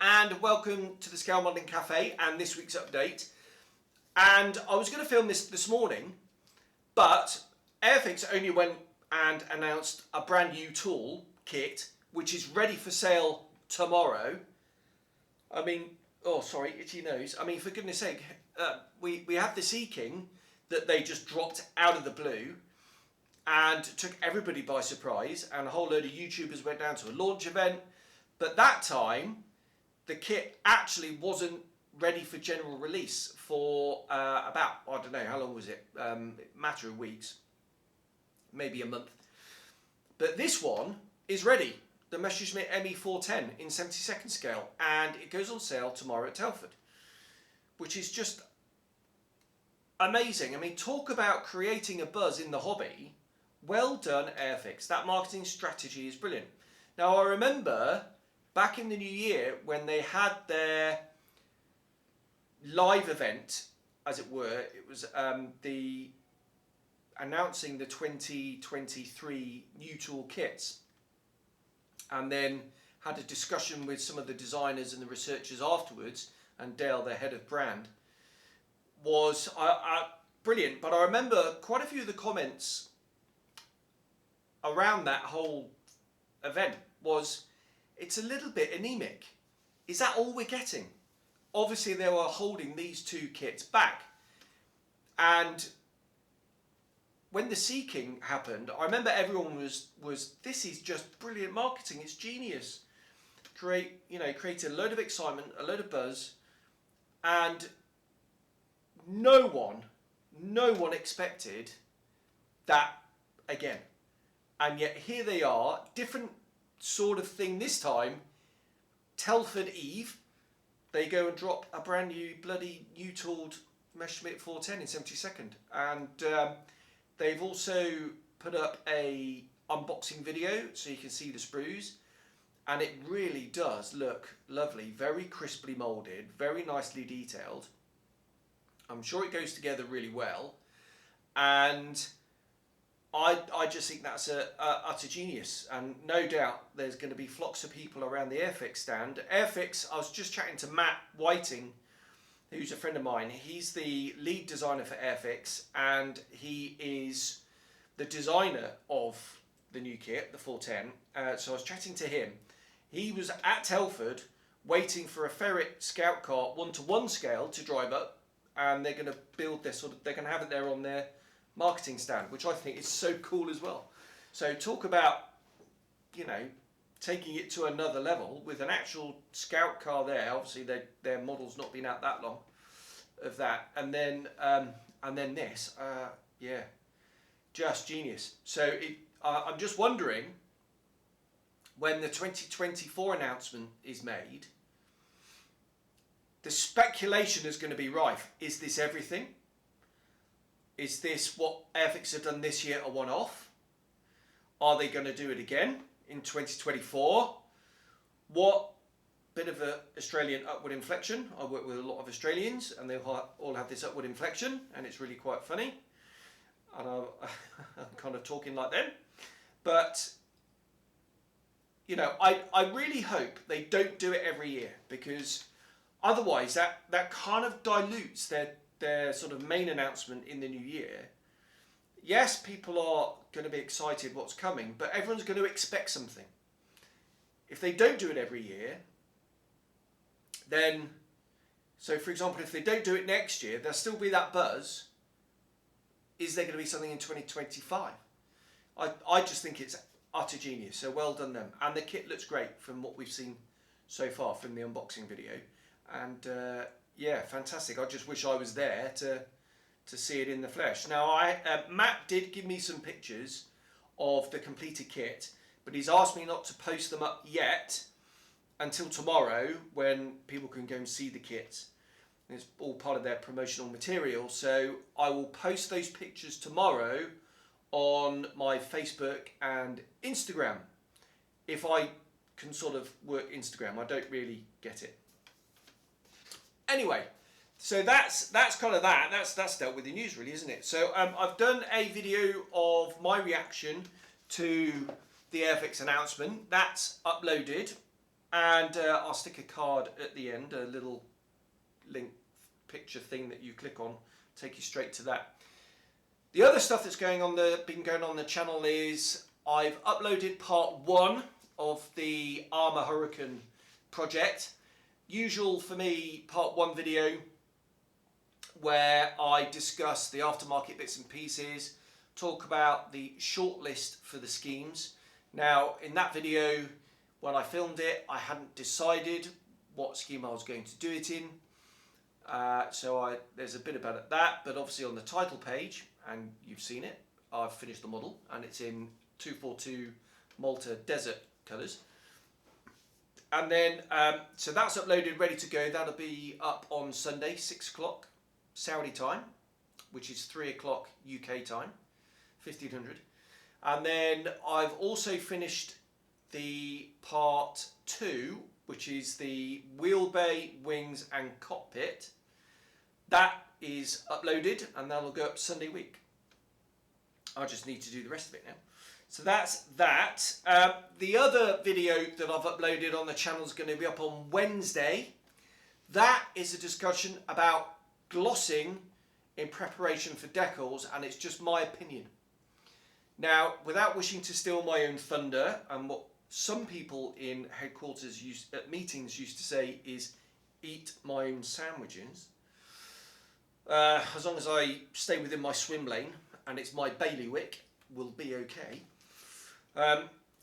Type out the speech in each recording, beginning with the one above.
and welcome to the Scale Modelling Cafe and this week's update. And I was going to film this morning, but Airfix only went and announced a brand new tool kit which is ready for sale tomorrow. I mean, oh sorry, itchy nose. I mean, for goodness sake, we have the Sea King that they just dropped out of the blue and took everybody by surprise, and a whole load of YouTubers went down to a launch event. But that time, the kit actually wasn't ready for general release for about, I don't know, how long was it? Matter of weeks, maybe a month. But this one is ready, the Messerschmitt ME410 in 72nd scale, and it goes on sale tomorrow at Telford, which is just amazing. I mean, talk about creating a buzz in the hobby. Well done, Airfix. That marketing strategy is brilliant. Now, I remember back in the new year when they had their live event, as it were, it was announcing the 2023 new tool kits, and then had a discussion with some of the designers and the researchers afterwards, and Dale, their head of brand, was brilliant. But I remember quite a few of the comments around that whole event was, it's a little bit anemic. Is that all we're getting? Obviously they were holding these two kits back. And when the Sea King happened, I remember everyone was this is just brilliant marketing, it's genius. Create a load of excitement, a load of buzz, and no one expected that again. And yet here they are, different sort of thing this time. Telford Eve, they go and drop a brand new bloody new tooled Messerschmitt 410 in 72nd, and they've also put up a unboxing video so you can see the sprues, and it really does look lovely, very crisply molded, very nicely detailed. I'm sure it goes together really well, and I just think that's a utter genius, and no doubt there's going to be flocks of people around the Airfix stand. Airfix, I was just chatting to Matt Whiting, who's a friend of mine. He's the lead designer for Airfix, and he is the designer of the new kit, the 410. So I was chatting to him. He was at Telford waiting for a Ferret Scout Car 1-to-1 scale to drive up, and they're going to build their they're going to have it there on their marketing stand, which I think is so cool as well. So talk about, taking it to another level with an actual Scout car there. Obviously their model's not been out that long of that, and then this, yeah, just genius. So I'm just wondering, when the 2024 announcement is made, the speculation is going to be rife. Is this everything? Is this what Airfix have done this year, a one-off? Are they going to do it again in 2024? What bit of an Australian upward inflection? I work with a lot of Australians, and they all have this upward inflection, and it's really quite funny. And I'm kind of talking like them. But, I really hope they don't do it every year, because otherwise that kind of dilutes their sort of main announcement in the new year. Yes, people are going to be excited what's coming, but everyone's going to expect something. If they don't do it every year, then, so for example, if they don't do it next year, there'll still be that buzz. Is there going to be something in 2025? I just think it's utter genius, so well done them. And the kit looks great from what we've seen so far from the unboxing video. And yeah, fantastic. I just wish I was there to see it in the flesh. Now, Matt did give me some pictures of the completed kit, but he's asked me not to post them up yet until tomorrow, when people can go and see the kit. It's all part of their promotional material, so I will post those pictures tomorrow on my Facebook and Instagram, if I can sort of work Instagram. I don't really get it. Anyway, so that's kind of that. That's dealt with the news, really, isn't it? So I've done a video of my reaction to the Airfix announcement. That's uploaded, and I'll stick a card at the end, a little link picture thing that you click on, take you straight to that. The other stuff that's been going on the channel is I've uploaded part 1 of the Armour Hurricane project. Usual for me, part 1 video where I discuss the aftermarket bits and pieces, talk about the shortlist for the schemes. Now, in that video, when I filmed it, I hadn't decided what scheme I was going to do it in. There's a bit about that, but obviously on the title page, and you've seen it, I've finished the model, and it's in 242 Malta Desert colours. And then, so that's uploaded, ready to go. That'll be up on Sunday, 6 o'clock Saudi time, which is 3 o'clock UK time, 1500. And then I've also finished the part 2, which is the wheel bay, wings and cockpit. That is uploaded and that'll go up Sunday week. I just need to do the rest of it now. So that's that. The other video that I've uploaded on the channel is going to be up on Wednesday. That is a discussion about glossing in preparation for decals, and it's just my opinion. Now, without wishing to steal my own thunder, and what some people in headquarters at meetings used to say is eat my own sandwiches. As long as I stay within my swim lane and it's my bailiwick, we'll be okay.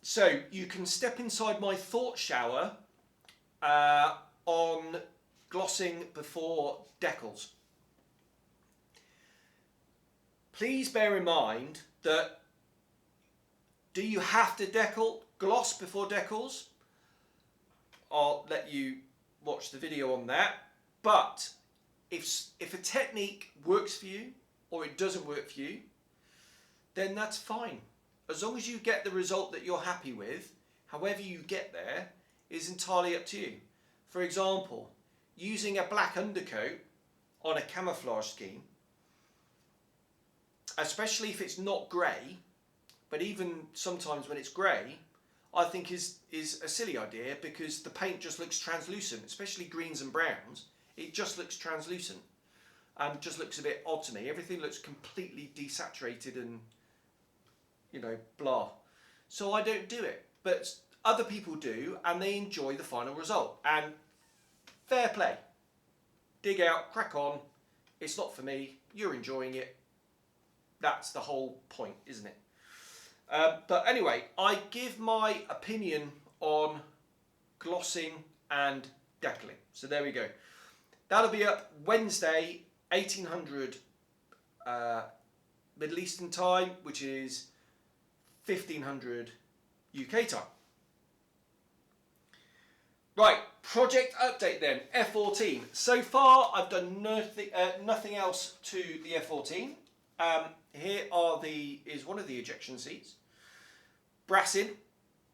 So you can step inside my thought shower on glossing before decals. Please bear in mind that do you have to gloss before decals? I'll let you watch the video on that. But if a technique works for you or it doesn't work for you, then that's fine. As long as you get the result that you're happy with, however you get there is entirely up to you. For example, using a black undercoat on a camouflage scheme, especially if it's not grey, but even sometimes when it's grey, I think is a silly idea because the paint just looks translucent, especially greens and browns. It just looks translucent and just looks a bit odd to me. Everything looks completely desaturated and, you know, blah. So I don't do it, but other people do and they enjoy the final result. And fair play. Dig out, crack on. It's not for me. You're enjoying it. That's the whole point, isn't it? But anyway, I give my opinion on glossing and decaling. So there we go. That'll be up Wednesday, 1800 Middle Eastern time, which is 1500 UK time. Right, project update then, F-14. So far, I've done nothing else to the F-14. Here is one of the ejection seats. Brass in,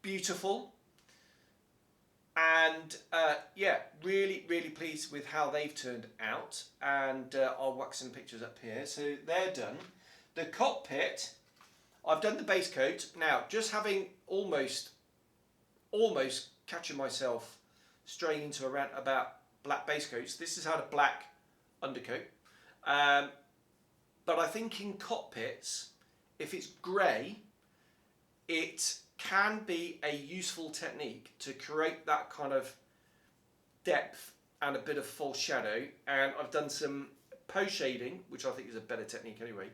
beautiful. And yeah, really pleased with how they've turned out. And I'll whack some pictures up here. So they're done. The cockpit, I've done the base coat. Now, just having almost catching myself straying into a rant about black base coats. This has had a black undercoat. But I think in cockpits, if it's grey, it can be a useful technique to create that kind of depth and a bit of false shadow. And I've done some post shading, which I think is a better technique anyway,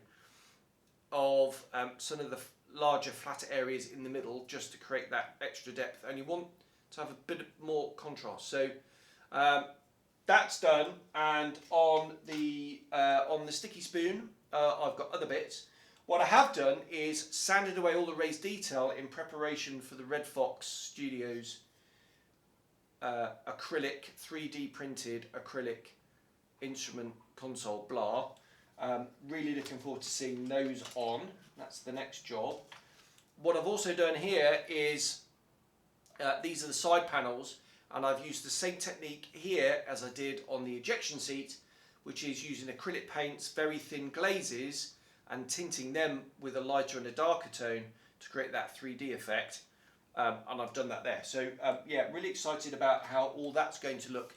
of some of the larger flatter areas in the middle just to create that extra depth. And you want to have a bit more contrast. So that's done. And on the sticky spoon, I've got other bits. What I have done is sanded away all the raised detail in preparation for the Red Fox Studios acrylic, 3D printed acrylic instrument console blah. Really looking forward to seeing those on. That's the next job. What I've also done here is these are the side panels, and I've used the same technique here as I did on the ejection seat, which is using acrylic paints, very thin glazes, and tinting them with a lighter and a darker tone to create that 3D effect. and I've done that there. So yeah, really excited about how all that's going to look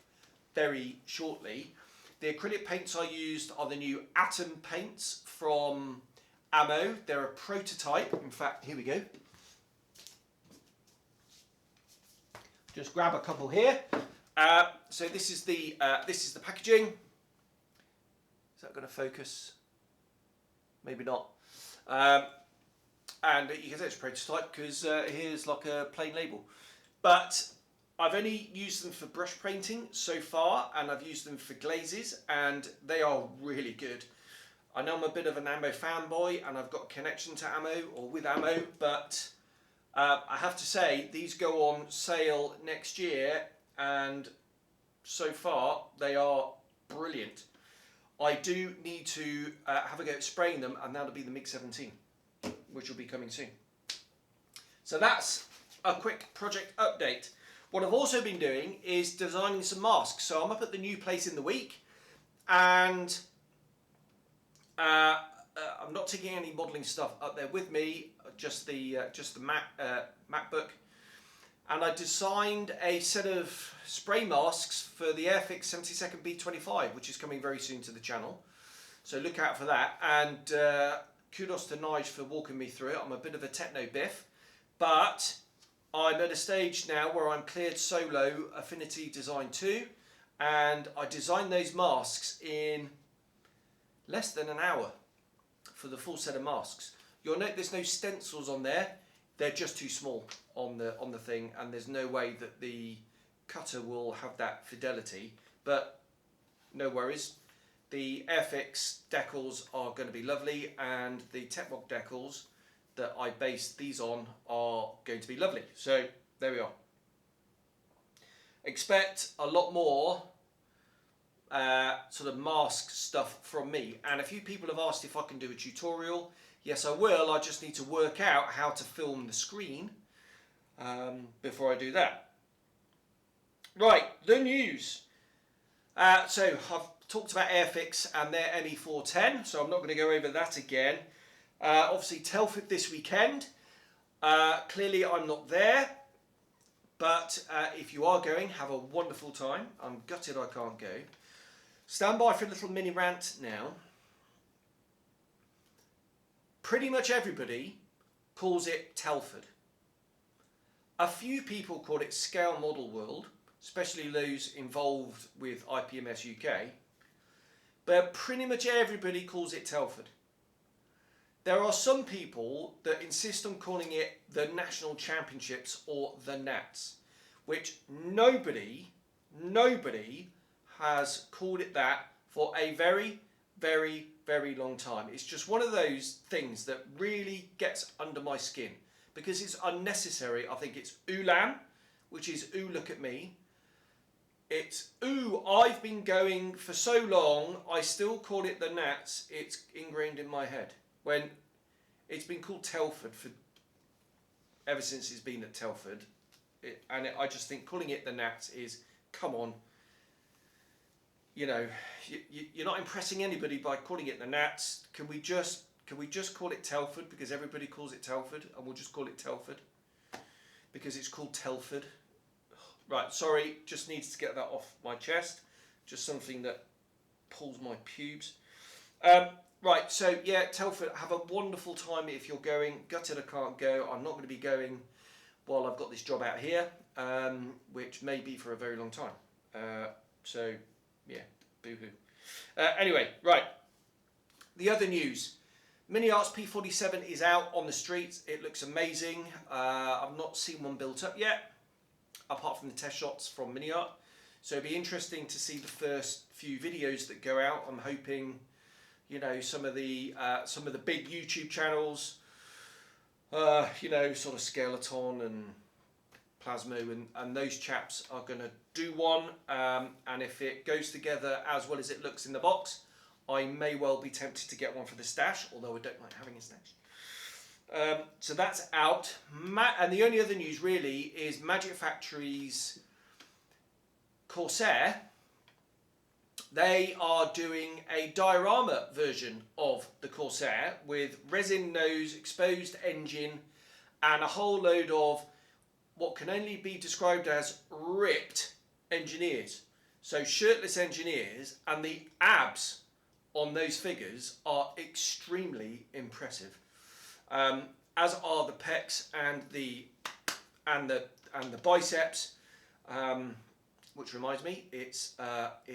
very shortly. The acrylic paints I used are the new Atom paints from Ammo. They're a prototype. In fact, here we go. Just grab a couple here. So this is the packaging. Is that going to focus? Maybe not. And you can say it's a prototype because here's like a plain label. But I've only used them for brush painting so far, and I've used them for glazes, and they are really good. I know I'm a bit of an Ammo fanboy, and I've got a connection to Ammo, or with Ammo, but I have to say, these go on sale next year, and so far they are brilliant. I do need to have a go at spraying them, and that'll be the MiG-17, which will be coming soon. So that's a quick project update. What I've also been doing is designing some masks. So I'm up at the new place in the week, and I'm not taking any modelling stuff up there with me, just the MacBook. And I designed a set of spray masks for the Airfix 72nd B25, which is coming very soon to the channel. So look out for that. And kudos to Nige for walking me through it. I'm a bit of a techno biff, but I'm at a stage now where I'm cleared solo Affinity Design 2, and I designed those masks in less than an hour for the full set of masks. You'll note there's no stencils on there. They're just too small on the thing, and there's no way that the cutter will have that fidelity, but no worries. The Airfix decals are going to be lovely, and the Techmoc decals that I based these on are going to be lovely. So there we are. Expect a lot more sort of mask stuff from me, and a few people have asked if I can do a tutorial. Yes, I will. I just need to work out how to film the screen before I do that. Right, the news. So I've talked about Airfix and their ME410, so I'm not going to go over that again. Obviously Telford this weekend. Clearly I'm not there, but if you are going, have a wonderful time. I'm gutted I can't go. Stand by for a little mini rant now. Pretty much everybody calls it Telford. A few people call it Scale Model World, especially those involved with IPMS UK, but pretty much everybody calls it Telford. There are some people that insist on calling it the National Championships or the Nats, which nobody has called it that for a very, very, very long time. It's just one of those things that really gets under my skin because it's unnecessary. I think it's Oolam, which is ooh, look at me. It's ooh, I've been going for so long, I still call it the Nats. It's ingrained in my head. When it's been called Telford for ever since it's been at Telford. I just think calling it the Nats is, come on. You know, you're not impressing anybody by calling it the Nats. Can we just call it Telford because everybody calls it Telford, and we'll just call it Telford because it's called Telford. Right, sorry, just needs to get that off my chest. Just something that pulls my pubes. Right, so yeah, Telford, have a wonderful time if you're going. Gutted I can't go. I'm not going to be going while I've got this job out here, which may be for a very long time. So, yeah, boo-hoo. Anyway, right, the other news. Mini Arts P47 is out on the streets. It looks amazing. I've not seen one built up yet, apart from the test shots from Mini Art. So it'll be interesting to see the first few videos that go out. I'm hoping, you know, some of the big YouTube channels, you know, sort of Skeleton and Plasmo and those chaps are going to do one. And if it goes together as well as it looks in the box, I may well be tempted to get one for the stash, although I don't like having a stash. So that's out. And the only other news really is Magic Factory's Corsair. They are doing a diorama version of the Corsair with resin nose, exposed engine, and a whole load of what can only be described as ripped engineers. So shirtless engineers, and the abs on those figures are extremely impressive, as are the pecs and the biceps. Which reminds me, it's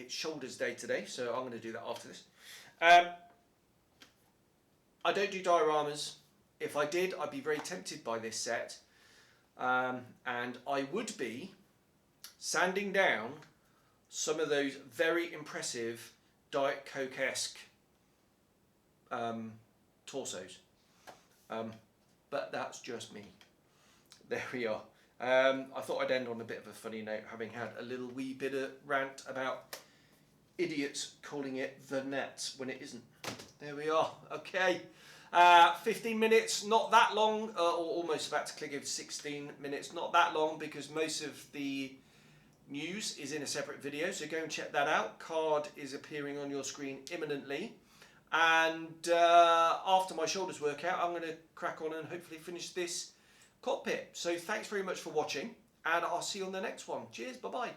shoulders day today, so I'm going to do that after this. I don't do dioramas. If I did, I'd be very tempted by this set, and I would be sanding down some of those very impressive Diet Coke-esque torsos. But that's just me. There we are. I thought I'd end on a bit of a funny note, having had a little wee bit of rant about idiots calling it the net when it isn't. There we are. Okay. 15 minutes, not that long, or almost about to click over 16 minutes, not that long, because most of the news is in a separate video, so go and check that out. Card is appearing on your screen imminently. And after my shoulders workout, I'm going to crack on and hopefully finish this cockpit. So thanks very much for watching, and I'll see you on the next one. Cheers, bye-bye.